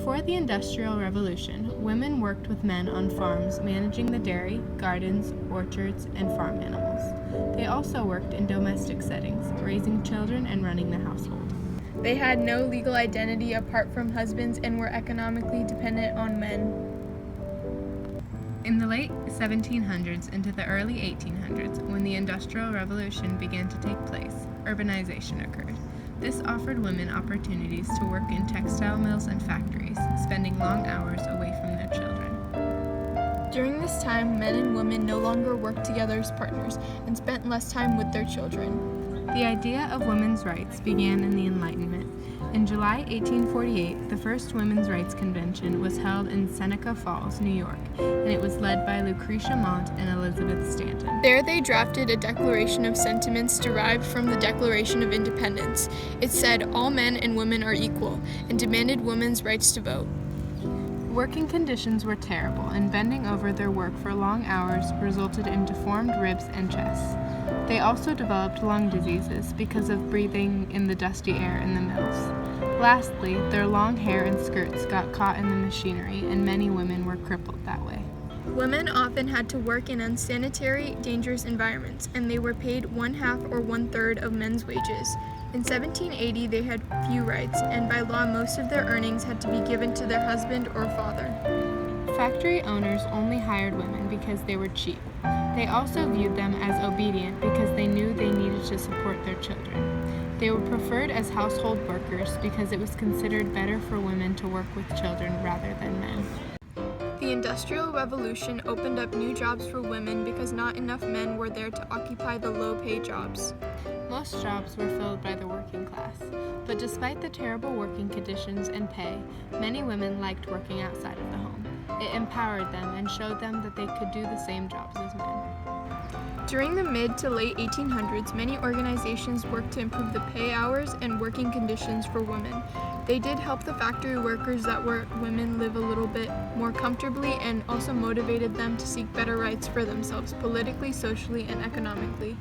Before the Industrial Revolution, women worked with men on farms managing the dairy, gardens, orchards, and farm animals. They also worked in domestic settings, raising children and running the household. They had no legal identity apart from husbands and were economically dependent on men. In the late 1700s into the early 1800s, when the Industrial Revolution began to take place, urbanization occurred. This offered women opportunities to work in textile mills and factories, spending long hours away from their children. During this time, men and women no longer worked together as partners and spent less time with their children. The idea of women's rights began in the Enlightenment. In July 1848, the first Women's Rights Convention was held in Seneca Falls, New York, and it was led by Lucretia Mott and Elizabeth Stanton. There they drafted a declaration of sentiments derived from the Declaration of Independence. It said all men and women are equal and demanded women's rights to vote. Working conditions were terrible, and bending over their work for long hours resulted in deformed ribs and chests. They also developed lung diseases because of breathing in the dusty air in the mills. Lastly, their long hair and skirts got caught in the machinery, and many women were crippled that way. Women often had to work in unsanitary, dangerous environments, and they were paid 1/2 or 1/3 of men's wages. In 1780, they had few rights, and by law, most of their earnings had to be given to their husband or father. Factory owners only hired women because they were cheap. They also viewed them as obedient because they knew they needed to support their children. They were preferred as household workers because it was considered better for women to work with children rather than men. The Industrial Revolution opened up new jobs for women because not enough men were there to occupy the low-paid jobs. Most jobs were filled by the working class, but despite the terrible working conditions and pay, many women liked working outside of the home. It empowered them and showed them that they could do the same jobs as men. During the mid to late 1800s, many organizations worked to improve the pay hours and working conditions for women. They did help the factory workers that were women live a little bit more comfortably and also motivated them to seek better rights for themselves politically, socially, and economically.